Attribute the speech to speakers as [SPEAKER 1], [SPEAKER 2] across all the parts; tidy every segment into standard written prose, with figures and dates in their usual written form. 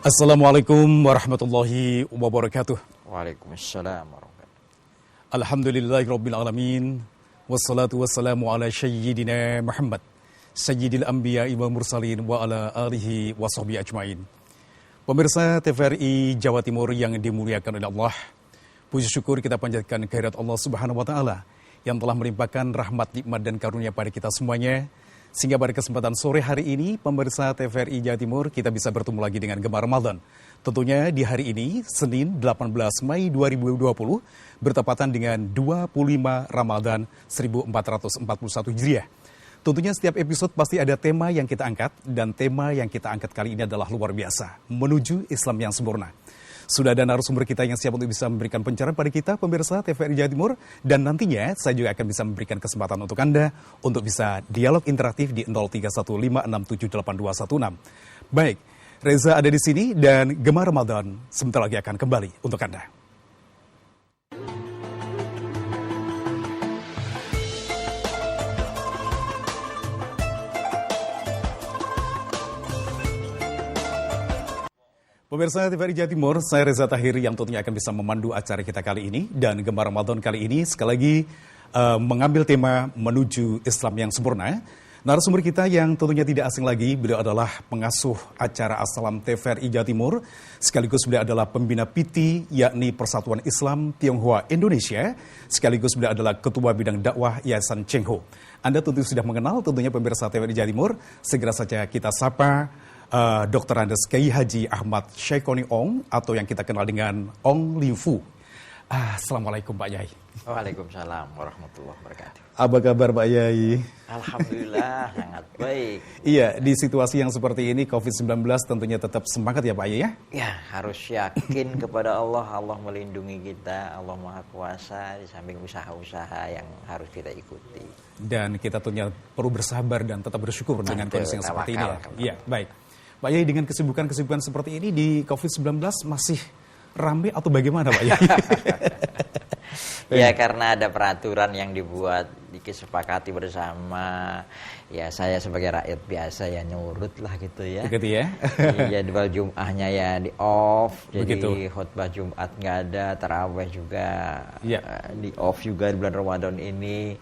[SPEAKER 1] Assalamualaikum warahmatullahi wabarakatuh.
[SPEAKER 2] Waalaikumsalam warahmatullahi.
[SPEAKER 1] Alhamdulillahirabbil alamin. Wassalatu wassalamu ala sayyidina Muhammad, sayyidil anbiya'i wal mursalin wa ala alihi wa sahbihi ajmain. Pemirsa TVRI Jawa Timur yang dimuliakan oleh Allah, puji syukur kita panjatkan kehadirat Allah Subhanahu wa taala yang telah melimpahkan rahmat, nikmat dan karunia pada kita semuanya. Sehingga pada kesempatan sore hari ini, pemirsa TVRI Jawa Timur, kita bisa bertemu lagi dengan Gemar Ramadan. Tentunya di hari ini, Senin 18 Mei 2020, bertepatan dengan 25 Ramadan 1441 Hijriah. Tentunya setiap episode pasti ada tema yang kita angkat, dan tema yang kita angkat kali ini adalah luar biasa, menuju Islam yang sempurna. Sudah ada narasumber kita yang siap untuk bisa memberikan pencerahan pada kita, pemirsa TVRI Jawa Timur. Dan nantinya saya juga akan bisa memberikan kesempatan untuk Anda untuk bisa dialog interaktif di 0315678216. Baik, Reza ada di sini dan Gemar Ramadan sebentar lagi akan kembali untuk Anda. Pemirsa TVRI Jawa Timur, saya Reza Tahiri yang tentunya akan bisa memandu acara kita kali ini. Dan Gemar Ramadan kali ini sekali lagi mengambil tema menuju Islam yang sempurna. Narasumber kita yang tentunya tidak asing lagi, beliau adalah pengasuh acara As-Salam TVRI Jawa Timur. Sekaligus beliau adalah pembina PT, yakni Persatuan Islam Tionghoa Indonesia. Sekaligus beliau adalah Ketua Bidang Dakwah Yayasan Cheng Ho. Anda tentu sudah mengenal tentunya pemirsa TVRI Jawa Timur. Segera saja kita sapa Dr. Andes Kiai Haji Ahmad Syaikoni Ong, atau yang kita kenal dengan Ong Liu Fu. Assalamualaikum Pak Yai.
[SPEAKER 2] Waalaikumsalam warahmatullahi wabarakatuh.
[SPEAKER 1] Apa kabar Pak Yai?
[SPEAKER 2] Alhamdulillah sangat baik.
[SPEAKER 1] Iya, di situasi yang seperti ini COVID-19 tentunya tetap semangat ya Pak Yai ya?
[SPEAKER 2] Ya, harus yakin kepada Allah. Allah melindungi kita, Allah Maha Kuasa, di samping usaha-usaha yang harus kita ikuti.
[SPEAKER 1] Dan kita tentunya perlu bersabar dan tetap bersyukur dengan kondisi yang seperti ini ya. Iya, baik. Pak Yai, dengan kesibukan-kesibukan seperti ini di COVID-19 masih ramai atau bagaimana Pak Yai?
[SPEAKER 2] Ya, karena ada peraturan yang dibuat, disepakati bersama. Ya, saya sebagai rakyat biasa ya nyurut lah gitu ya.
[SPEAKER 1] Begitu ya?
[SPEAKER 2] Iya, jadwal Jum'ahnya ya di off. Jadi
[SPEAKER 1] Begitu.
[SPEAKER 2] khutbah Jumat nggak ada, taraweh juga
[SPEAKER 1] Ya.
[SPEAKER 2] di off juga di bulan Ramadan ini.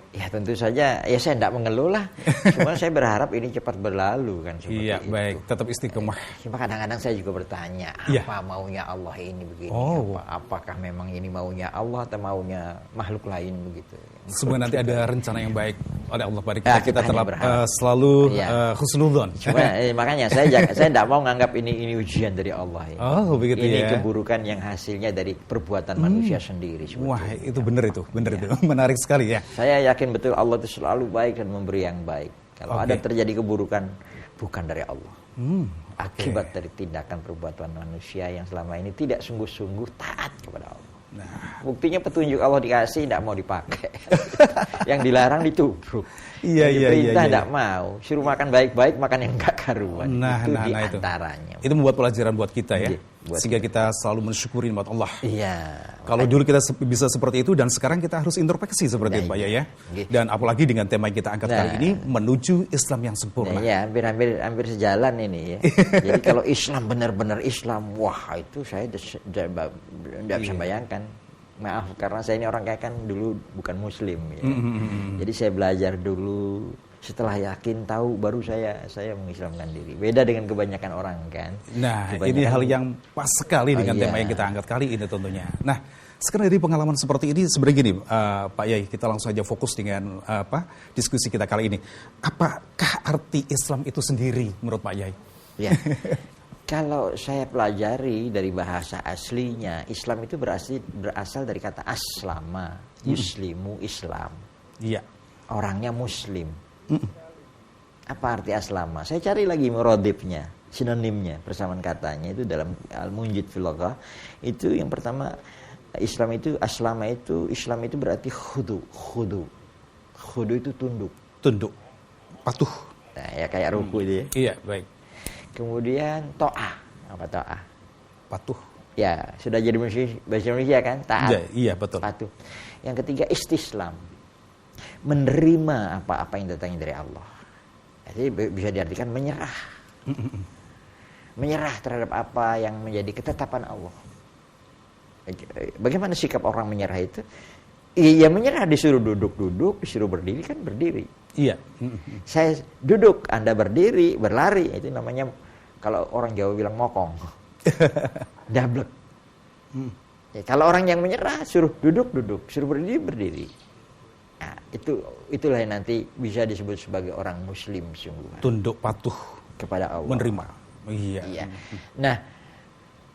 [SPEAKER 2] Ya tentu saja, ya saya tidak mengeluh lah. Cuma saya berharap ini cepat berlalu kan seperti
[SPEAKER 1] Iya,
[SPEAKER 2] itu.
[SPEAKER 1] baik. Tetap istiqomah.
[SPEAKER 2] Cuma kadang-kadang saya juga bertanya,
[SPEAKER 1] Iya.
[SPEAKER 2] apa maunya Allah ini begini?
[SPEAKER 1] Oh.
[SPEAKER 2] Apakah memang ini maunya Allah atau maunya makhluk lain begitu?
[SPEAKER 1] Semoga nanti ada rencana yang baik oleh Allah pada kita.
[SPEAKER 2] Ya,
[SPEAKER 1] Kita
[SPEAKER 2] hanya berharap.
[SPEAKER 1] selalu
[SPEAKER 2] Iya.
[SPEAKER 1] husnudzon.
[SPEAKER 2] Cuma makanya saya tidak mau menganggap ini ujian dari Allah. Ya.
[SPEAKER 1] Oh, begitu
[SPEAKER 2] ini
[SPEAKER 1] ya.
[SPEAKER 2] keburukan yang hasilnya dari perbuatan manusia sendiri. Sebetulnya.
[SPEAKER 1] Wah, itu benar itu. Menarik sekali ya.
[SPEAKER 2] Saya yakin betul Allah itu selalu baik dan memberi yang baik. Kalau
[SPEAKER 1] Oke.
[SPEAKER 2] ada terjadi keburukan, bukan dari Allah.
[SPEAKER 1] Oke.
[SPEAKER 2] Akibat dari tindakan perbuatan manusia yang selama ini tidak sungguh-sungguh taat kepada Allah.
[SPEAKER 1] Nah,
[SPEAKER 2] Buktinya petunjuk Allah dikasih, tidak mau dipakai. Yang dilarang ditubruk.
[SPEAKER 1] Iya,
[SPEAKER 2] Yang
[SPEAKER 1] iya,
[SPEAKER 2] diperintah
[SPEAKER 1] iya.
[SPEAKER 2] tidak mau. Suruh makan baik-baik, makan yang gak karuan.
[SPEAKER 1] Nah,
[SPEAKER 2] itu
[SPEAKER 1] nah,
[SPEAKER 2] di
[SPEAKER 1] nah, itu.
[SPEAKER 2] antaranya.
[SPEAKER 1] Itu membuat pelajaran buat kita ya.
[SPEAKER 2] Iya, buat
[SPEAKER 1] Sehingga kita selalu mensyukuri nikmat Allah.
[SPEAKER 2] Iya.
[SPEAKER 1] Kalau dulu kita bisa seperti itu dan sekarang kita harus introspeksi seperti
[SPEAKER 2] Nah,
[SPEAKER 1] itu Pak
[SPEAKER 2] iya.
[SPEAKER 1] ya.
[SPEAKER 2] Gitu.
[SPEAKER 1] Dan apalagi dengan tema yang kita angkat kali
[SPEAKER 2] Nah.
[SPEAKER 1] ini, menuju Islam yang sempurna.
[SPEAKER 2] Ya, hampir sejalan ini ya. Jadi kalau Islam benar-benar Islam, wah itu saya tidak bisa bayangkan. Maaf, karena saya ini orang kayak kan dulu bukan Muslim. Ya. Jadi saya belajar dulu. Setelah yakin tahu, baru saya mengislamkan diri. Beda dengan kebanyakan orang kan.
[SPEAKER 1] Nah,
[SPEAKER 2] Kebanyakan-
[SPEAKER 1] ini hal yang pas sekali dengan
[SPEAKER 2] iya.
[SPEAKER 1] tema yang kita angkat kali ini tentunya. Nah, sekarang dari pengalaman seperti ini sebenarnya gini, Pak Yai, kita langsung aja fokus dengan diskusi kita kali ini. Apakah arti Islam itu sendiri menurut Pak Yai?
[SPEAKER 2] Ya. Kalau saya pelajari dari bahasa aslinya, Islam itu berasal dari kata aslama, yuslimu Islam.
[SPEAKER 1] Iya.
[SPEAKER 2] Orangnya Muslim. Apa arti aslama? Saya cari lagi muradifnya, sinonimnya, persamaan katanya itu dalam Al-Munjid fil Lughah. Itu yang pertama, Islam itu Islam itu berarti khudu. Khudu itu tunduk.
[SPEAKER 1] Tunduk, patuh.
[SPEAKER 2] Nah, ya kayak ruku itu ya.
[SPEAKER 1] Iya, baik.
[SPEAKER 2] Kemudian to'ah. Apa to'ah?
[SPEAKER 1] Patuh.
[SPEAKER 2] Ya, sudah jadi bahasa Indonesia kan? Taat.
[SPEAKER 1] Iya, betul.
[SPEAKER 2] Patuh. Yang ketiga istislam. Menerima apa-apa yang datangnya dari Allah. Jadi bisa diartikan menyerah. menyerah terhadap apa yang menjadi ketetapan Allah. Bagaimana sikap orang menyerah itu? Iya, menyerah, disuruh duduk, disuruh berdiri kan berdiri.
[SPEAKER 1] Iya.
[SPEAKER 2] Saya duduk, Anda berdiri, berlari, itu namanya kalau orang Jawa bilang mokong. Dablek. Ya, kalau orang yang menyerah suruh duduk, suruh berdiri. Nah, itulah yang nanti bisa disebut sebagai orang muslim sungguh.
[SPEAKER 1] Tunduk patuh
[SPEAKER 2] kepada Allah.
[SPEAKER 1] Menerima. Iya.
[SPEAKER 2] Nah,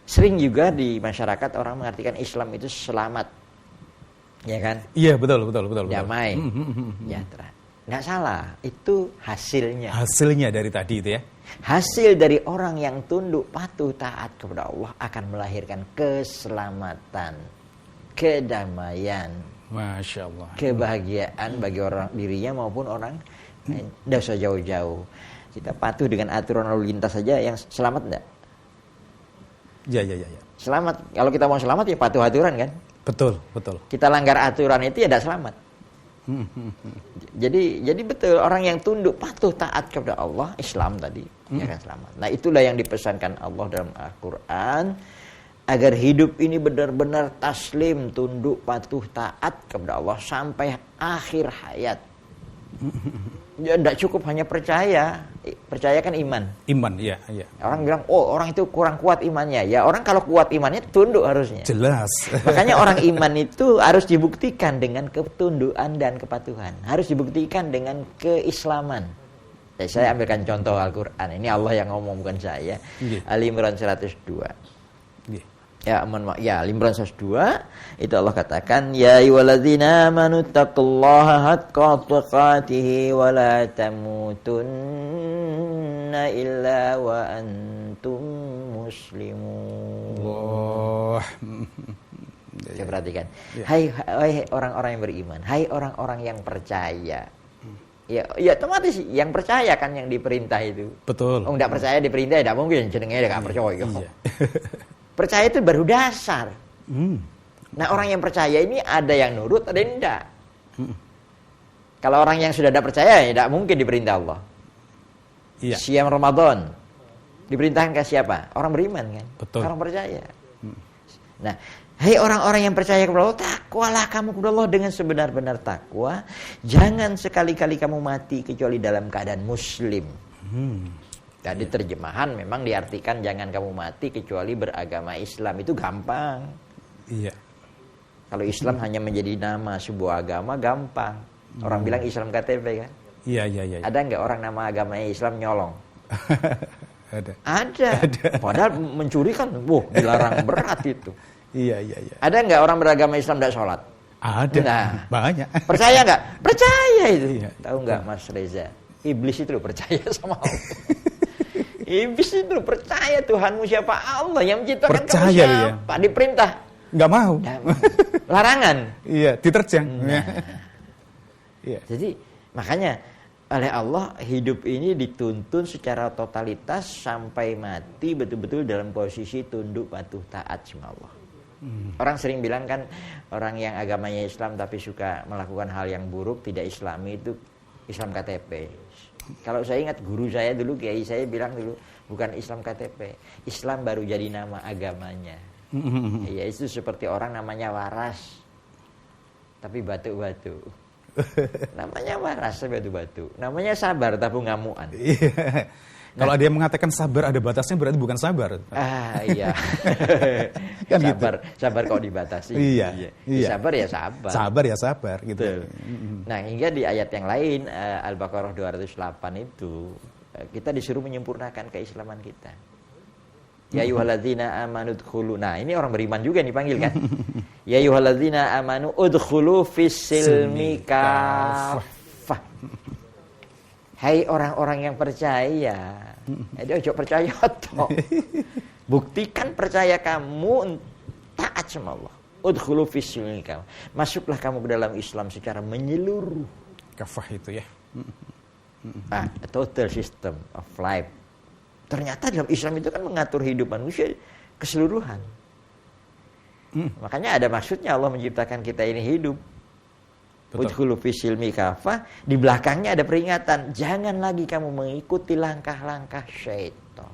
[SPEAKER 2] sering juga di masyarakat orang mengartikan Islam itu selamat. Ya kan?
[SPEAKER 1] Iya, betul.
[SPEAKER 2] Damai, sejahtera. Nggak salah, itu hasilnya.
[SPEAKER 1] Hasilnya dari tadi itu ya.
[SPEAKER 2] Hasil dari orang yang tunduk, patuh, taat kepada Allah akan melahirkan keselamatan, kedamaian,
[SPEAKER 1] Masya Allah,
[SPEAKER 2] kebahagiaan bagi orang dirinya maupun orang lain. Nggak usah jauh-jauh. Kita patuh dengan aturan lalu lintas saja, yang selamat enggak?
[SPEAKER 1] Ya.
[SPEAKER 2] Selamat. Kalau kita mau selamat ya patuh aturan kan?
[SPEAKER 1] Betul.
[SPEAKER 2] Kita langgar aturan itu ya tidak selamat. Jadi betul, orang yang tunduk patuh taat kepada Allah, Islam tadi, ya kan selamat. Nah, itulah yang dipesankan Allah dalam Al-Qur'an, agar hidup ini benar-benar taslim, tunduk patuh taat kepada Allah sampai akhir hayat. Ya, tidak cukup hanya percaya kan iman.
[SPEAKER 1] Iman, iya.
[SPEAKER 2] Orang bilang, orang itu kurang kuat imannya. Ya, orang kalau kuat imannya tunduk harusnya.
[SPEAKER 1] Jelas.
[SPEAKER 2] Makanya orang iman itu harus dibuktikan dengan ketundukan dan kepatuhan. Harus dibuktikan dengan keislaman. Ya, saya ambilkan contoh Al-Quran. Ini Allah yang ngomong, bukan saya. Ali Imran 102. Ya, Ali Imran 102 itu Allah katakan, ya ayyuhalladzina amanu taqullaha haqqa tuqatih wa la tamutunna illa wa antum muslimun.
[SPEAKER 1] Allah.
[SPEAKER 2] Saya perhatikan. Hai orang-orang yang beriman, hai orang-orang yang percaya. Ya otomatis yang percaya kan yang diperintah itu.
[SPEAKER 1] Betul.
[SPEAKER 2] Enggak percaya diperintah ya tidak mungkin jenenge enggak percaya.
[SPEAKER 1] Iya.
[SPEAKER 2] Percaya itu baru dasar. Nah, orang yang percaya ini ada yang nurut, ada yang enggak. Kalau orang yang sudah tidak percaya, ya tidak mungkin diperintah Allah.
[SPEAKER 1] Iya.
[SPEAKER 2] Siam Ramadan diperintahkan ke siapa? Orang beriman kan?
[SPEAKER 1] Betul.
[SPEAKER 2] Orang percaya. Nah, hei orang-orang yang percaya kepada Allah, takwalah kamu kepada Allah dengan sebenar-benar takwa. Jangan sekali-kali kamu mati kecuali dalam keadaan muslim. Tadi terjemahan memang diartikan jangan kamu mati kecuali beragama Islam. Itu gampang.
[SPEAKER 1] Iya.
[SPEAKER 2] Kalau Islam hanya menjadi nama sebuah agama, gampang. Orang bilang Islam KTP kan?
[SPEAKER 1] Iya.
[SPEAKER 2] Ada nggak orang nama agamanya Islam nyolong?
[SPEAKER 1] Ada.
[SPEAKER 2] Padahal mencuri kan, dilarang berat itu.
[SPEAKER 1] Iya.
[SPEAKER 2] Ada nggak orang beragama Islam tidak sholat?
[SPEAKER 1] Ada.
[SPEAKER 2] Nah,
[SPEAKER 1] banyak.
[SPEAKER 2] Percaya nggak? Percaya itu.
[SPEAKER 1] Iya.
[SPEAKER 2] Tahu nggak Mas Reza? Iblis itu loh percaya sama Allah. Iblis itu percaya Tuhanmu siapa? Allah yang menciptakan kamu siapa? Diperintah
[SPEAKER 1] nggak mau.
[SPEAKER 2] Larangan.
[SPEAKER 1] Iya, diterjang.
[SPEAKER 2] Iya. Jadi makanya oleh Allah hidup ini dituntun secara totalitas sampai mati betul-betul dalam posisi tunduk patuh taat sama Allah. Orang sering bilang kan, orang yang agamanya Islam tapi suka melakukan hal yang buruk, tidak Islami, itu Islam KTP. Kalau saya ingat guru saya dulu, kiai saya bilang dulu, bukan Islam KTP, Islam baru jadi nama agamanya. Ya, itu seperti orang namanya waras tapi batu-batu. Namanya waras tapi batu-batu. Namanya sabar tapi ngamuan.
[SPEAKER 1] Kalau ada yang mengatakan sabar ada batasnya, berarti bukan sabar.
[SPEAKER 2] Iya.
[SPEAKER 1] Kan
[SPEAKER 2] sabar kok dibatasi.
[SPEAKER 1] Iya.
[SPEAKER 2] Sabar ya sabar.
[SPEAKER 1] Sabar ya sabar gitu.
[SPEAKER 2] Nah, hingga di ayat yang lain Al-Baqarah 208 itu kita disuruh menyempurnakan keislaman kita. Ya ayyuhalladzina amanu udkhulu. Nah, ini orang beriman juga nih panggil kan. Ya ayyuhalladzina amanu udkhulu fis-silmi kafah. Hai orang-orang yang percaya. Jadi ojo percaya toh. Buktikan percaya kamu taat sama Allah. Udkhulu fis-silmi kafah. Masuklah kamu ke dalam Islam secara menyeluruh.
[SPEAKER 1] Kafah itu ya.
[SPEAKER 2] Total system of life. Ternyata dalam Islam itu kan mengatur hidup manusia keseluruhan. Makanya ada maksudnya Allah menciptakan kita ini hidup. Udkhulu fis-silmi kafah, di belakangnya ada peringatan, jangan lagi kamu mengikuti langkah-langkah syaitan.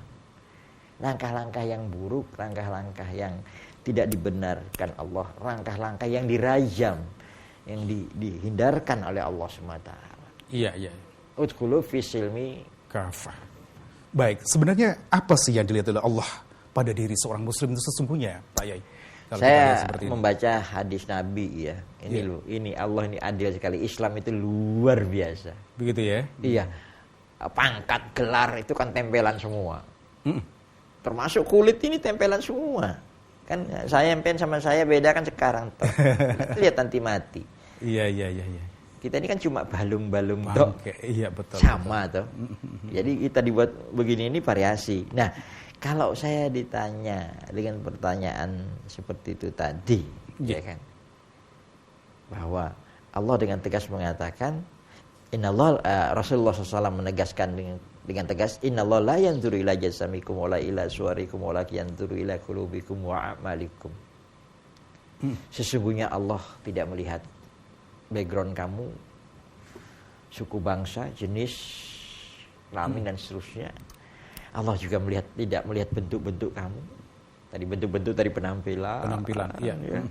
[SPEAKER 2] langkah-langkah yang buruk, langkah-langkah yang tidak dibenarkan Allah, langkah-langkah yang dirajam, yang dihindarkan oleh Allah SWT.
[SPEAKER 1] Iya, iya.
[SPEAKER 2] Udkhulu fi silmi
[SPEAKER 1] kafah. Baik, sebenarnya apa sih yang dilihat oleh Allah pada diri seorang muslim itu sesungguhnya, Pak Yai? Kalau
[SPEAKER 2] saya membaca hadis Nabi ya. Ini loh, ini Allah ini adil sekali. Islam itu luar biasa.
[SPEAKER 1] Begitu ya?
[SPEAKER 2] Iya. Pangkat, gelar itu kan tempelan semua. Termasuk kulit ini tempelan semua. Kan saya empen sama saya beda kan sekarang. Lihat nanti mati.
[SPEAKER 1] Iya.
[SPEAKER 2] Kita ini kan cuma balung-balung toh.
[SPEAKER 1] Iya betul.
[SPEAKER 2] Sama toh. Jadi kita dibuat begini ini variasi. Nah, kalau saya ditanya dengan pertanyaan seperti itu tadi, ya kan, bahwa Allah dengan tegas mengatakan, Rasulullah SAW menegaskan dengan tegas, Innallaha la yanzuru ila jasamikum wala ila suwarikum walakin yanzuru ila qulubikum wa a'malikum. Sesungguhnya Allah tidak melihat background kamu, suku bangsa, jenis, kelamin dan seterusnya. Allah juga tidak melihat bentuk-bentuk kamu. Tadi bentuk-bentuk dari penampilan,
[SPEAKER 1] iya.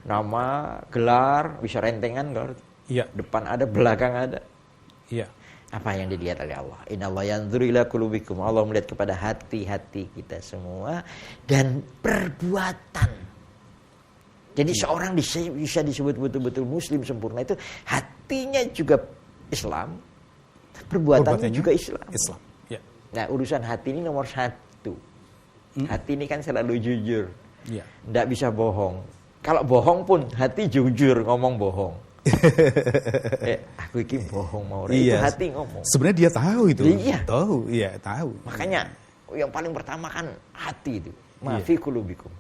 [SPEAKER 2] Nama, gelar, bisa rentengan gelar.
[SPEAKER 1] Iya.
[SPEAKER 2] Depan ada, belakang ada.
[SPEAKER 1] Iya.
[SPEAKER 2] Apa yang dilihat oleh Allah? Innallaha yanzuru ila qulubikum. Allah melihat kepada hati-hati kita semua dan perbuatan. Jadi seorang bisa disebut betul-betul muslim sempurna itu hatinya juga Islam, perbuatannya juga Islam.
[SPEAKER 1] Ya.
[SPEAKER 2] Nah, urusan hati ini nomor 1. Hati ini kan selalu jujur.
[SPEAKER 1] Ya.
[SPEAKER 2] Nggak bisa bohong. Kalau bohong pun hati jujur ngomong bohong. Aku ini bohong mau. Itu hati ngomong.
[SPEAKER 1] Sebenarnya dia tahu itu.
[SPEAKER 2] Iya.
[SPEAKER 1] Tahu.
[SPEAKER 2] Makanya yang paling pertama kan hati itu. Mafi qulubikum.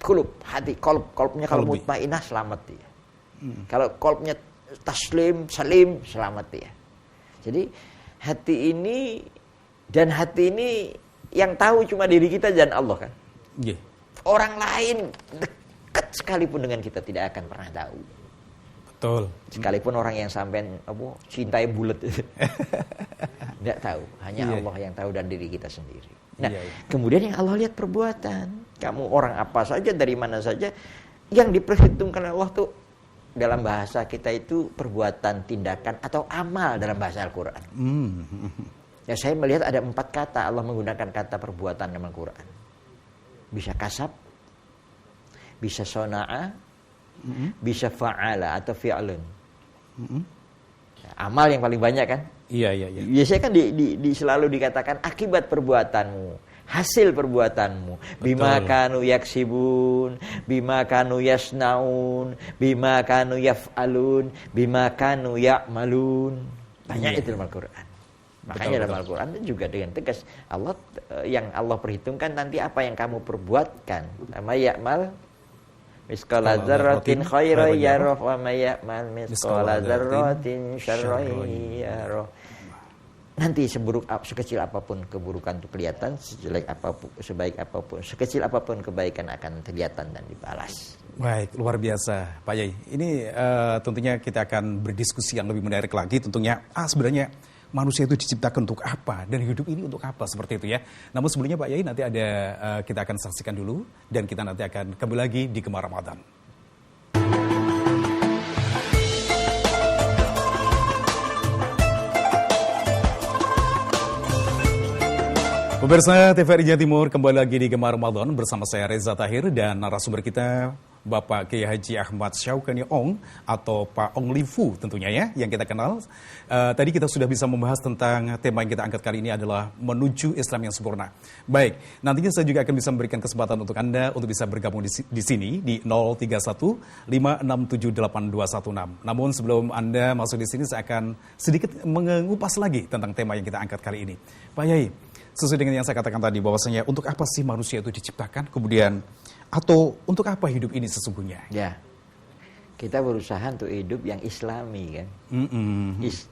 [SPEAKER 2] Qulub, hati, kolbnya kalau mutmainah selamat dia. Kalau kolbnya taslim, salim, selamat dia. Jadi hati ini yang tahu cuma diri kita dan Allah kan.
[SPEAKER 1] Yeah.
[SPEAKER 2] Orang lain dekat sekalipun dengan kita tidak akan pernah tahu.
[SPEAKER 1] Betul.
[SPEAKER 2] Sekalipun orang yang sampean cintai bulat itu. Tidak tahu, hanya Allah yang tahu dan diri kita sendiri. Nah, kemudian yang Allah lihat perbuatan. Kamu orang apa saja, dari mana saja, yang diperhitungkan Allah tuh dalam bahasa kita itu perbuatan, tindakan, atau amal dalam bahasa Al-Quran. Ya, saya melihat ada 4 kata Allah menggunakan kata perbuatan dalam Al-Quran. Bisa kasab, bisa sona'a, bisa fa'ala atau fi'alun. Amal yang paling banyak kan?
[SPEAKER 1] Iya.
[SPEAKER 2] Biasanya kan selalu dikatakan akibat perbuatanmu, hasil perbuatanmu. Bima kanu yaksibun, bima kanu yasnaun, bima kanu yaf'alun, bima kanu ya'malun. Banyak itu dalam Al-Quran. Makanya dalam Al-Quran juga dengan tegas Allah yang Allah perhitungkan nanti apa yang kamu perbuatkan. May ya'mal misqala dzarratin khairan yarah wa may ya'mal misqala dzarratin syarran yarah. Nanti sekecil apapun keburukan itu kelihatan, sejelek apapun, sebaik apapun, sekecil apapun kebaikan akan kelihatan dan dibalas.
[SPEAKER 1] Baik, luar biasa Pak Yai. Ini tentunya kita akan berdiskusi yang lebih menarik lagi tentunya. Sebenarnya manusia itu diciptakan untuk apa dan hidup ini untuk apa, seperti itu ya. Namun sebelumnya Pak Yai nanti ada kita akan saksikan dulu dan kita nanti akan kembali lagi di Gemar Ramadan. Pemirsa TVRI Jawa Timur kembali lagi di Gemar Ramadan bersama saya Reza Tahir dan narasumber kita Bapak Kiai Haji Ahmad Syaukani Ong atau Pak Ong Lifu tentunya ya yang kita kenal. Tadi kita sudah bisa membahas tentang tema yang kita angkat kali ini adalah menuju Islam yang sempurna. Baik, nantinya saya juga akan bisa memberikan kesempatan untuk Anda untuk bisa bergabung di sini di 031 5678216. Namun sebelum Anda masuk di sini saya akan sedikit mengupas lagi tentang tema yang kita angkat kali ini. Pak Yai, sesuai dengan yang saya katakan tadi bahwasanya untuk apa sih manusia itu diciptakan, kemudian atau untuk apa hidup ini sesungguhnya?
[SPEAKER 2] Ya, kita berusaha untuk hidup yang Islami kan,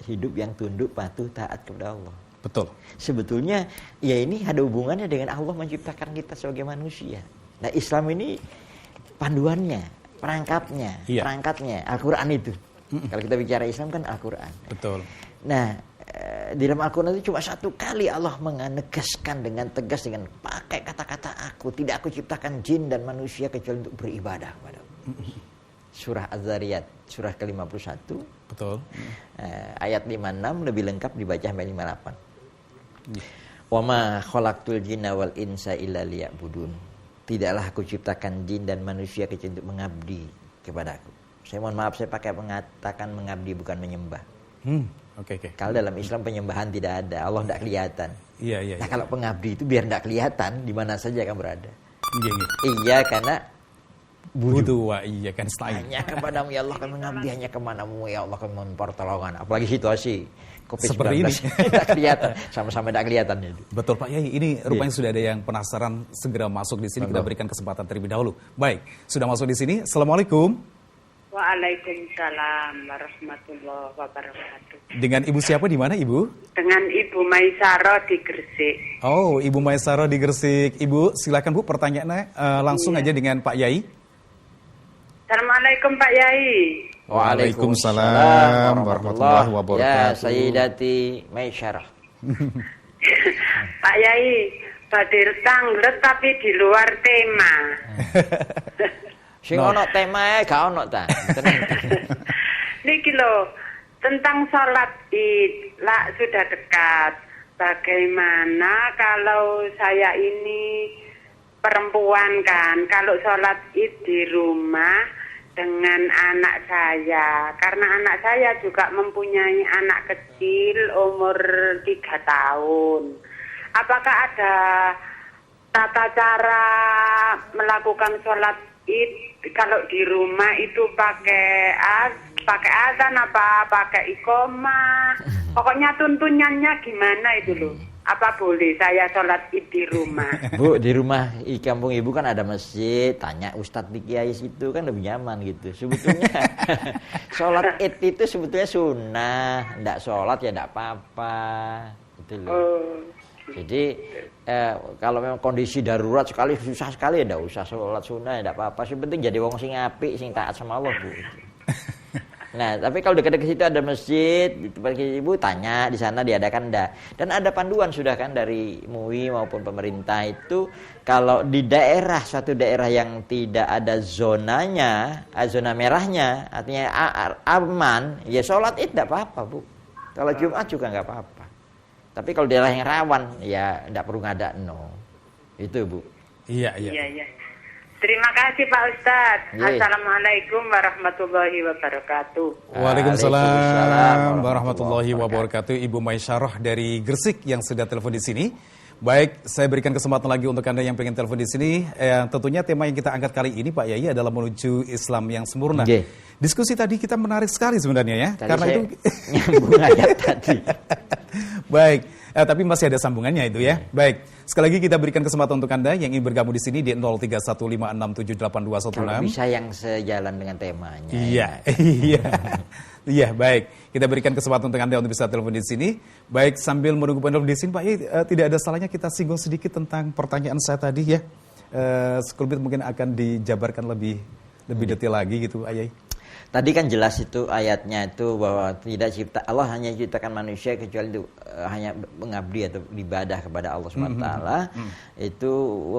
[SPEAKER 2] hidup yang tunduk patuh taat kepada Allah.
[SPEAKER 1] Betul.
[SPEAKER 2] Sebetulnya ya ini ada hubungannya dengan Allah menciptakan kita sebagai manusia. Nah, Islam ini panduannya, perangkatnya Al-Quran itu. Kalau kita bicara Islam kan Al-Quran.
[SPEAKER 1] Betul.
[SPEAKER 2] Nah, di dalam Al-Quran itu cuma 1 kali Allah menegaskan dengan tegas, dengan pakai kata-kata aku. Tidak aku ciptakan jin dan manusia kecuali untuk beribadah kepadaku. Surah Az-Zariyat, surah ke-51.
[SPEAKER 1] Betul.
[SPEAKER 2] Ayat 56 lebih lengkap dibaca sampai 58. Wa ma khalaqtul jinna wal insa illa liya'budun. Tidaklah aku ciptakan jin dan manusia kecuali untuk mengabdi kepadaku. Saya mohon maaf, saya pakai mengatakan mengabdi bukan menyembah.
[SPEAKER 1] Oke.
[SPEAKER 2] Kalau dalam Islam penyembahan tidak ada, Allah tidak kelihatan.
[SPEAKER 1] Iya.
[SPEAKER 2] Nah, kalau pengabdi itu biar tidak kelihatan di mana saja akan berada.
[SPEAKER 1] Iya.
[SPEAKER 2] Iya, karena
[SPEAKER 1] Budu wa iya kan stain.
[SPEAKER 2] hanya kepadamu ya Allah kami mengabdi, hanya kepadamu ya Allah kami mohon pertolongan. Apalagi situasi COVID-19
[SPEAKER 1] Seperti ini.
[SPEAKER 2] tidak kelihatan, sama-sama tidak kelihatan itu.
[SPEAKER 1] Betul Pak Yai, ini rupanya sudah ada yang penasaran, segera masuk di sini. Kita berikan kesempatan terlebih dahulu. Baik, sudah masuk di sini. Assalamualaikum.
[SPEAKER 3] Waalaikumsalam warahmatullahi wabarakatuh.
[SPEAKER 1] Dengan Ibu siapa di mana Ibu?
[SPEAKER 3] Dengan Ibu Maisaro di Gresik.
[SPEAKER 1] Oh, Ibu Maisaro di Gresik. Ibu, silakan Bu pertanyaannya langsung aja dengan Pak Yai.
[SPEAKER 3] Assalamualaikum Pak Yai.
[SPEAKER 1] Waalaikumsalam warahmatullahi wabarakatuh.
[SPEAKER 2] Ya, Sayyidati Maisarah.
[SPEAKER 3] Pak Yai, badhe tanglet tapi di luar tema.
[SPEAKER 2] Sing ono temae gak ono ta.
[SPEAKER 3] Niki lho, tentang sholat Id, lah sudah dekat. Bagaimana kalau saya ini perempuan kan, kalau sholat Id di rumah dengan anak saya, karena anak saya juga mempunyai anak kecil umur 3 tahun. Apakah ada tata cara melakukan sholat Id kalau di rumah itu pakai azan apa pakai iqomah? Pokoknya tuntunannya gimana itu loh. Apa boleh saya sholat Id di rumah?
[SPEAKER 2] Bu, di rumah di kampung Ibu kan ada masjid, tanya Ustadz di Kiai situ kan lebih nyaman gitu. Sebetulnya sholat Id itu sebetulnya sunnah, ndak sholat ya ndak apa-apa, gitu loh. Jadi kalau memang kondisi darurat sekali, susah sekali ya ndak usah sholat sunnah, ya ndak apa-apa. Yang penting jadi wong sing apik, sing taat sama Allah, Bu. Nah, tapi kalau dekat-dekat situ ada masjid, di tempat Ibu tanya di sana diadakan enggak. Dan ada panduan sudah kan dari MUI maupun pemerintah itu kalau di daerah suatu daerah yang tidak ada zonanya, zona merahnya, artinya aman, ya sholat Id enggak apa-apa, Bu. Kalau Jumat juga enggak apa-apa. Tapi kalau daerah yang rawan, ya enggak perlu ngadakno. Itu, Bu.
[SPEAKER 1] Iya.
[SPEAKER 3] Terima kasih Pak Ustadz. Assalamualaikum warahmatullahi wabarakatuh.
[SPEAKER 1] Waalaikumsalam warahmatullahi wabarakatuh. Ibu Maisarah dari Gresik yang sudah telepon di sini. Baik, saya berikan kesempatan lagi untuk Anda yang pengen telepon di sini. Tentunya tema yang kita angkat kali ini Pak Yai adalah menuju Islam yang sempurna. Diskusi tadi kita menarik sekali sebenarnya ya.
[SPEAKER 2] Tadi
[SPEAKER 1] karena itu
[SPEAKER 2] nyambung ayat tadi.
[SPEAKER 1] Baik, tapi masih ada sambungannya itu ya. Baik, sekali lagi kita berikan kesempatan untuk Anda yang ingin bergabung di sini di 0315678216.
[SPEAKER 2] Kalau bisa yang sejalan dengan temanya.
[SPEAKER 1] Iya, baik. Kita berikan kesempatan untuk Anda untuk bisa telepon di sini. Baik, sambil menunggu penelpon di sini, Pak Yai, tidak ada salahnya kita singgung sedikit tentang pertanyaan saya tadi ya. Sekelumit mungkin akan dijabarkan lebih detail lagi gitu, Pak Yai.
[SPEAKER 2] Tadi kan jelas itu ayatnya itu bahwa Allah hanya ciptakan manusia kecuali itu hanya mengabdi atau ibadah kepada Allah SWT. Itu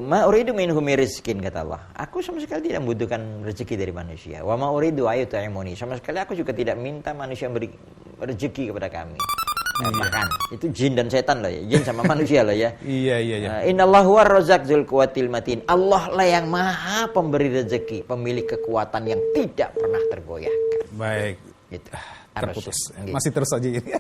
[SPEAKER 2] ma uridu minhum rizkin kata Allah. Aku sama sekali tidak membutuhkan rezeki dari manusia. Wa ma uridu ayut'imuni. Sama sekali aku juga tidak minta manusia beri rezeki kepada kami. Bahkan itu jin dan setan loh ya, jin sama manusia loh ya.
[SPEAKER 1] Iya.
[SPEAKER 2] Innallahu war-razzaq dzul quwwatil matin. Allah lah yang maha pemberi rezeki, pemilik kekuatan yang tidak pernah tergoyahkan.
[SPEAKER 1] Baik.
[SPEAKER 2] Gitu.
[SPEAKER 1] Terputus. Masih terus saja ini.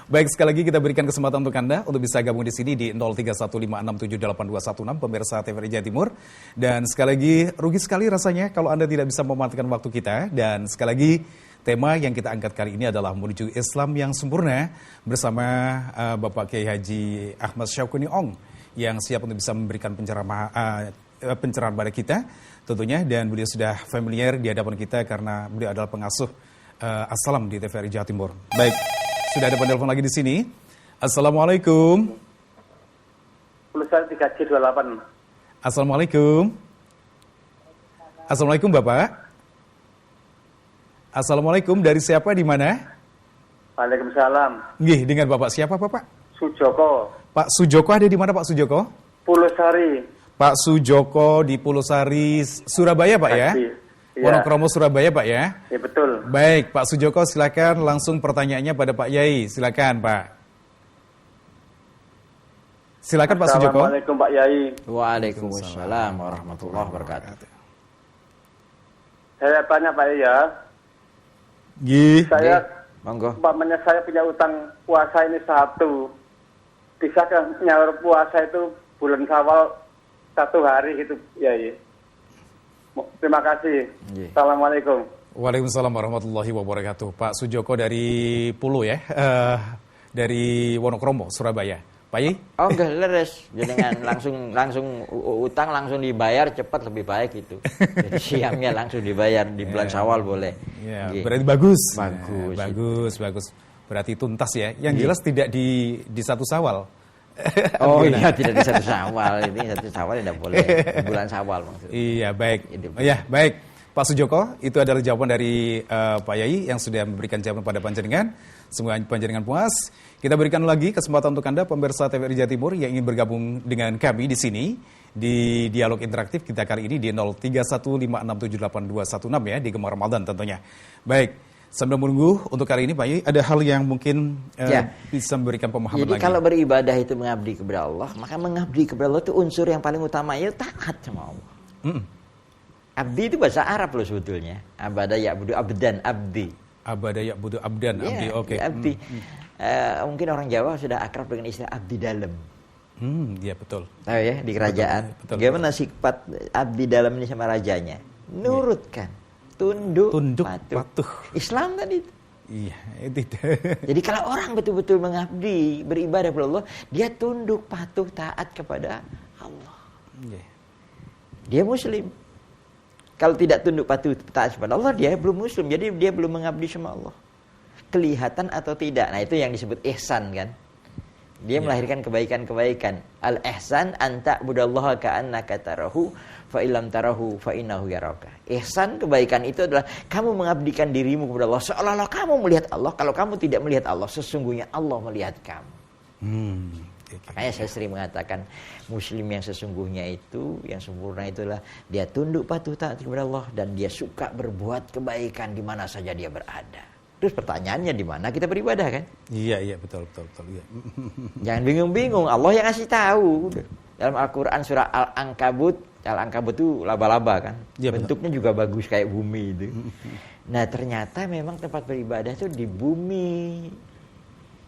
[SPEAKER 1] Baik, sekali lagi kita berikan kesempatan untuk Anda untuk bisa gabung di sini di 0315678216 pemirsa TVRI Jawa Timur. Dan sekali lagi rugi sekali rasanya kalau Anda tidak bisa memanfaatkan waktu kita. Dan sekali lagi tema yang kita angkat kali ini adalah menuju Islam yang sempurna bersama Bapak Kiai Haji Ahmad Syauquni Ong yang siap untuk bisa memberikan pencerahan pada kita tentunya, dan beliau sudah familiar di hadapan kita karena beliau adalah pengasuh Assalam di TVRI Jawa Timur. Baik, sudah ada penelpon lagi di sini. Assalamualaikum.
[SPEAKER 4] 3G28.
[SPEAKER 1] Assalamualaikum. Assalamualaikum Bapak. Assalamualaikum, dari siapa, di mana?
[SPEAKER 4] Waalaikumsalam.
[SPEAKER 1] Nggih, dengan Bapak siapa Bapak?
[SPEAKER 4] Sujoko.
[SPEAKER 1] Pak Sujoko ada di mana Pak Sujoko?
[SPEAKER 4] Pulosari.
[SPEAKER 1] Pak Sujoko di Pulosari, Surabaya Pak ya?
[SPEAKER 4] Iya.
[SPEAKER 1] Wonokromo Surabaya Pak ya?
[SPEAKER 4] Ya betul.
[SPEAKER 1] Baik, Pak Sujoko silakan langsung pertanyaannya pada Pak Yai. Silakan Pak. Silakan Pak Sujoko.
[SPEAKER 4] Assalamualaikum Pak Yai.
[SPEAKER 2] Waalaikumsalam warahmatullahi wabarakatuh.
[SPEAKER 4] Saya tanya Pak Yai ya.
[SPEAKER 1] Gih.
[SPEAKER 4] Saya,
[SPEAKER 2] Monggo.
[SPEAKER 4] umpamanya saya punya utang puasa ini 1. Bisakah nyaur puasa itu bulan Syawal 1 hari gitu Yai? Terima kasih.
[SPEAKER 2] Nggih.
[SPEAKER 4] Assalamualaikum.
[SPEAKER 1] Waalaikumsalam warahmatullahi wabarakatuh. Pak Sujoko dari Pulo ya, dari Wonokromo, Surabaya. Pak Yai?
[SPEAKER 2] Oh enggak leres, jangan langsung utang langsung dibayar cepat lebih baik itu. Jadi siangnya langsung dibayar di bulan Syawal boleh.
[SPEAKER 1] Ya,
[SPEAKER 2] Nggih.
[SPEAKER 1] berarti bagus.
[SPEAKER 2] Bagus.
[SPEAKER 1] Bagus. Berarti tuntas ya. Yang jelas tidak di 1 Syawal.
[SPEAKER 2] Oh iya tidak di 1 Syawal, ini 1 Syawal tidak boleh. Di bulan Syawal maksudnya.
[SPEAKER 1] Iya, baik.
[SPEAKER 2] Hidup.
[SPEAKER 1] Ya, baik. Pak Sujoko, itu adalah jawaban dari Pak Yai yang sudah memberikan jawaban pada panjenengan. Semoga panjenengan puas. Kita berikan lagi kesempatan untuk Anda pemirsa TVRI Jawa Timur yang ingin bergabung dengan kami di sini di dialog interaktif kita kali ini di 0315678216 ya di Gemar Ramadan tentunya. Baik, sambil menunggu untuk kali ini Pak Yai ada hal yang mungkin bisa memberikan pemahaman
[SPEAKER 2] Jadi
[SPEAKER 1] lagi.
[SPEAKER 2] kalau beribadah itu mengabdi kepada Allah, maka mengabdi kepada Allah itu unsur yang paling utama itu taat sama Allah. Abdi itu bahasa Arab loh sebetulnya. Abada ya'budu abdan, abdi.
[SPEAKER 1] Abada ya'budu abdan, abdi.
[SPEAKER 2] Ya,
[SPEAKER 1] Oke.
[SPEAKER 2] abdi. Mungkin orang Jawa sudah akrab dengan istilah abdi dalam.
[SPEAKER 1] Iya betul.
[SPEAKER 2] Tahu ya di kerajaan.
[SPEAKER 1] Betul.
[SPEAKER 2] Bagaimana sifat abdi dalam ini sama rajanya? Nurutkan, tunduk, patuh. Islam tadi itu.
[SPEAKER 1] Iya, tidak.
[SPEAKER 2] Jadi kalau orang betul-betul mengabdi, beribadah kepada Allah, dia tunduk, patuh, taat kepada Allah. Dia muslim. Kalau tidak tunduk patuh taat kepada Allah, dia belum muslim. Jadi dia belum mengabdi sama Allah. Kelihatan atau tidak. Nah, itu yang disebut ihsan kan. Dia melahirkan kebaikan-kebaikan. Al-ihsan an ta'budallaha ka'annaka tarahu fa illam tarahu fa innahu yaraka. Ihsan kebaikan itu adalah kamu mengabdikan dirimu kepada Allah seolah-olah kamu melihat Allah. Kalau kamu tidak melihat Allah, sesungguhnya Allah melihat kamu. Makanya saya sering mengatakan muslim yang sesungguhnya itu, yang sempurna itulah dia tunduk patuh taat kepada Allah dan dia suka berbuat kebaikan di mana saja dia berada. Terus pertanyaannya di mana kita beribadah kan?
[SPEAKER 1] Iya betul. Iya.
[SPEAKER 2] Jangan bingung-bingung, Allah yang ngasih tahu. Dalam Al-Qur'an surah Al-Ankabut itu laba-laba kan? Ya, bentuknya juga bagus kayak bumi itu. Nah, ternyata memang tempat beribadah itu di bumi.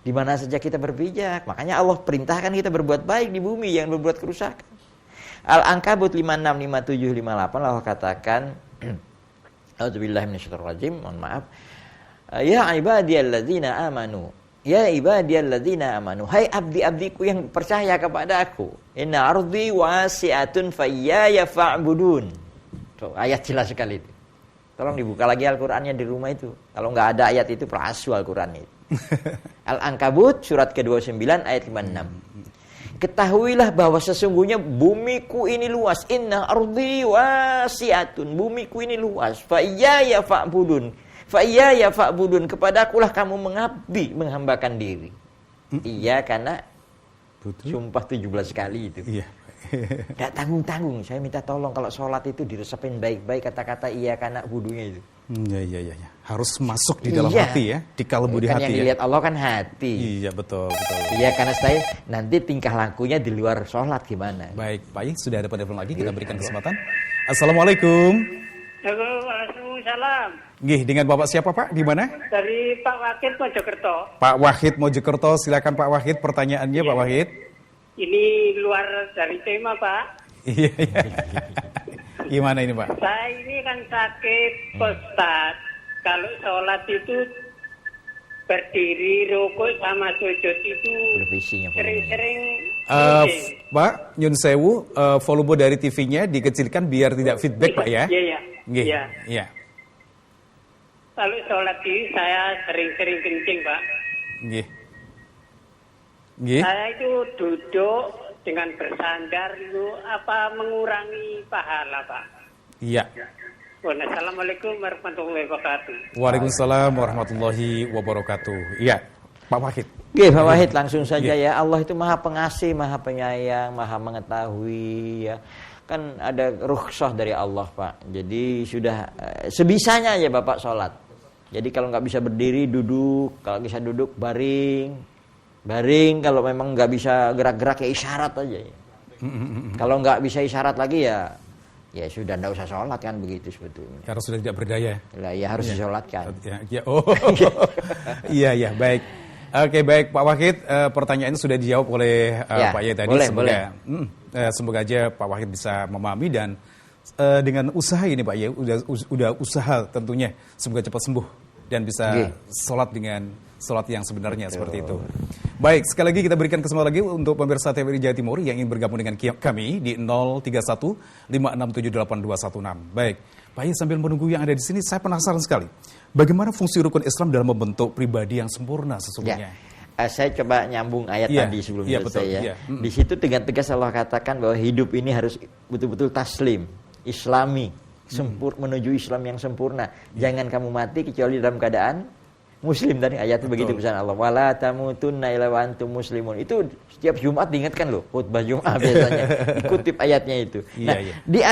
[SPEAKER 2] Di mana saja kita berpijak. Makanya Allah perintahkan kita berbuat baik di bumi, jangan berbuat kerusakan. Al-Ankabut 56, 57, 58 Allah katakan A'udzubillahi minasyaitonirrajim, mohon maaf. Ya ibadiyalladzina amanu. Ya ibadiyalladzina amanu. Hai abdi-abdiku yang percaya kepada aku. Inna ardi wasi'atun fayyaya fa'budun. Tuh, ayat jelas sekali itu. Tolong dibuka lagi Al-Qur'annya di rumah itu. Kalau enggak ada ayat itu palsu Al-Qur'an itu. Al-Ankabut surat ke-29 ayat 56. Ketahuilah bahwa sesungguhnya bumiku ini luas. Inna ardi wasi'atun. Bumiku ini luas. Fa iyaya fa'budun. Fa iyaya fa'budun. Kepadakulah kamu mengabdi, menghambakan diri. Iya karena sumpah 17 kali itu. Iya. Gak tanggung-tanggung. Saya minta tolong kalau sholat itu diresepin baik-baik kata-kata iya karena wudunya itu.
[SPEAKER 1] Iya. Harus masuk di dalam hati ya, di kalbu di hati.
[SPEAKER 2] Yang dilihat Allah kan hati.
[SPEAKER 1] Iya betul.
[SPEAKER 2] Iya karena saya nanti tingkah lakunya di luar sholat gimana?
[SPEAKER 1] Baik, Pak Yai sudah ada telepon lagi, kita berikan kesempatan. Assalamualaikum.
[SPEAKER 3] Waalaikumsalam.
[SPEAKER 1] Nggih, dengan Bapak siapa Pak? Di mana?
[SPEAKER 3] Dari Pak Wahid Mojokerto.
[SPEAKER 1] Pak Wahid Mojokerto, silakan Pak Wahid pertanyaannya Pak Wahid.
[SPEAKER 3] Ini luar dari tema Pak.
[SPEAKER 1] Iya. Gimana ini Pak?
[SPEAKER 3] Saya ini kan sakit prostat. Kalau sholat itu berdiri, rukuk sama sujud itu sering-sering.
[SPEAKER 1] Pak Nyun Sewu, volume dari TV-nya dikecilkan biar tidak feedback Pak ya? Iya.
[SPEAKER 3] Kalau sholat ini saya sering-sering kencing Pak.
[SPEAKER 1] Nggih.
[SPEAKER 3] Saya itu duduk dengan bersandar itu apa mengurangi pahala Pak?
[SPEAKER 1] Iya.
[SPEAKER 3] Assalamualaikum warahmatullahi wabarakatuh.
[SPEAKER 1] Waalaikumsalam warahmatullahi wabarakatuh. Iya. Pak Wahid.
[SPEAKER 2] Oke, Pak Wahid langsung saja ya. Allah itu Maha Pengasih, Maha Penyayang, Maha Mengetahui ya. Kan ada rukhsah dari Allah, Pak. Jadi sudah sebisanya aja Bapak sholat. Jadi kalau nggak bisa berdiri, duduk. Kalau bisa duduk, baring. Baring, kalau memang nggak bisa gerak-gerak ya isyarat aja ya. Kalau nggak bisa isyarat lagi ya sudah nggak usah sholat kan, begitu sebetulnya.
[SPEAKER 1] Karena sudah tidak berdaya.
[SPEAKER 2] Lah ya harus disolatkan.
[SPEAKER 1] Iya, baik. Oke, baik Pak Wahid, pertanyaannya sudah dijawab oleh Pak Yai tadi. Semoga aja Pak Wahid bisa memahami dan dengan usaha ini Pak Yai, udah usaha tentunya, semoga cepat sembuh dan bisa sholat dengan sholat yang sebenarnya. Betul. Seperti itu. Baik, sekali lagi kita berikan kesempatan lagi untuk pemirsa TVRI Jawa Timur yang ingin bergabung dengan kami di 031 5678216. Baik, Pak Yai sambil menunggu yang ada di sini, saya penasaran sekali. Bagaimana fungsi rukun Islam dalam membentuk pribadi yang sempurna sesungguhnya?
[SPEAKER 2] Saya coba nyambung ayat tadi sebelum selesai ya. Di situ dengan tegas Allah katakan bahwa hidup ini harus betul-betul taslim, islami, menuju Islam yang sempurna. Jangan kamu mati kecuali dalam keadaan Muslim. Tadi ayat itu begitu pesan Allah. Wala tamutunna illa wa antum muslimun. Itu setiap Jumat diingatkan loh, khutbah Jumat biasanya. Dikutip ayatnya itu. Nah, di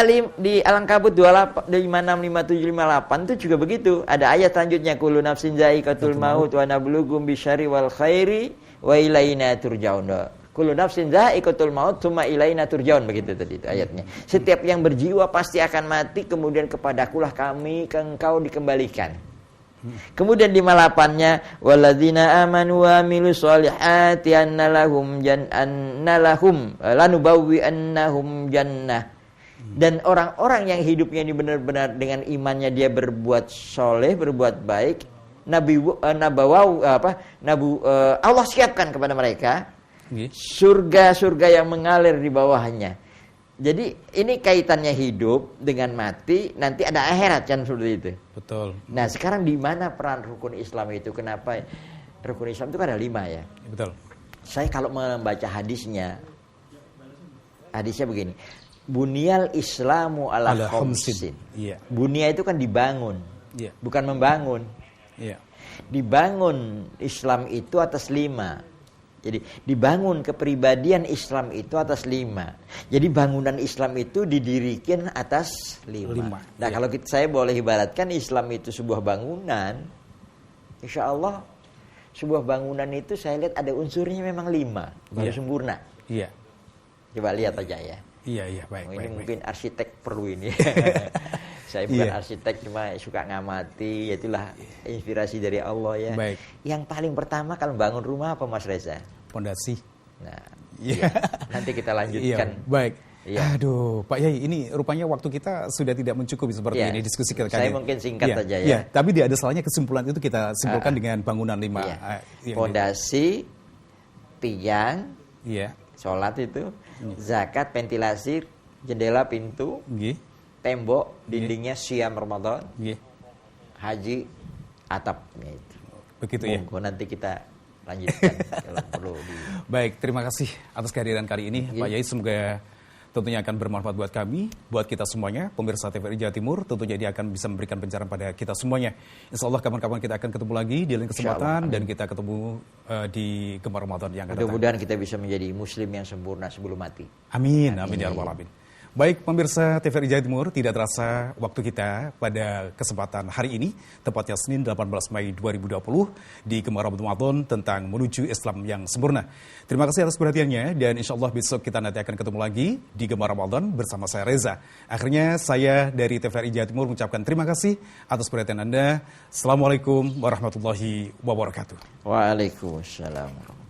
[SPEAKER 2] Al-Ankabut 265758 itu juga begitu. Ada ayat selanjutnya, kullu nafsin za'iqatul maut wa nablughum bisyarri wal khairi wa ilaina turja'un. Kullu nafsin za'iqatul maut tsumma ilaina turja'un, begitu tadi itu ayatnya. Setiap yang berjiwa pasti akan mati, kemudian kepadakulah kami, ke engkau dikembalikan. Kemudian di malapannya, walladzina amanu wa amilus solihati annalahum lanubawwi annahum jannah. Dan orang-orang yang hidupnya ini benar-benar dengan imannya dia berbuat soleh, berbuat baik, Allah siapkan kepada mereka surga-surga yang mengalir di bawahnya. Jadi ini kaitannya hidup dengan mati, nanti ada akhirat kan seperti itu. Betul. Nah sekarang di mana peran rukun Islam itu? Kenapa rukun Islam itu kan ada 5 ya? Betul. Saya kalau membaca hadisnya begini. Bunyal Islamu ala khamsin. Iya. Bunya itu kan dibangun, bukan membangun. Iya. Dibangun Islam itu atas 5. Jadi dibangun kepribadian Islam itu atas 5. Jadi bangunan Islam itu didirikan atas 5. Nah kalau saya boleh ibaratkan Islam itu sebuah bangunan, insya Allah sebuah bangunan itu saya lihat ada unsurnya memang 5 baru sempurna. Iya. Coba lihat aja ya. Iya baik. Ini mungkin arsitek perlu ini. Saya bukan arsitek, cuma suka ngamati. Itulah inspirasi dari Allah ya. Baik. Yang paling pertama kalau bangun rumah apa Mas Reza? Pondasi. Nah, nanti kita lanjutkan. Baik. Ya. Aduh, Pak Yai, ini rupanya waktu kita sudah tidak mencukupi seperti ini diskusi kita. Saya mungkin singkat saja ya. Tapi ada salahnya kesimpulan itu kita simpulkan dengan bangunan 5. Pondasi, tiang, sholat itu, zakat, ventilasi, jendela, pintu. Tembok, dindingnya siam Ramadan, haji, atapnya itu. Begitu ya. Nanti kita lanjutkan kalau perlu. Baik, terima kasih atas kehadiran kali ini, Pak Yai. Semoga tentunya akan bermanfaat buat kami, buat kita semuanya, pemirsa TVRI Jawa Timur. Tentunya dia akan bisa memberikan pencerahan pada kita semuanya. Insya Allah kapan-kapan kita akan ketemu lagi di lain kesempatan dan kita ketemu di Gemar Ramadan yang akan datang. Mudah-mudahan kita bisa menjadi Muslim yang sempurna sebelum mati. Amin, amin ya rabbal alamin. Baik pemirsa TVRI Jawa Timur, tidak terasa waktu kita pada kesempatan hari ini, tepatnya Senin 18 Mei 2020 di Gemar Ramadan tentang menuju Islam yang sempurna. Terima kasih atas perhatiannya dan insya Allah besok kita nanti akan ketemu lagi di Gemar Ramadan bersama saya Reza. Akhirnya saya dari TVRI Jawa Timur mengucapkan terima kasih atas perhatian Anda. Assalamualaikum warahmatullahi wabarakatuh. Waalaikumsalam.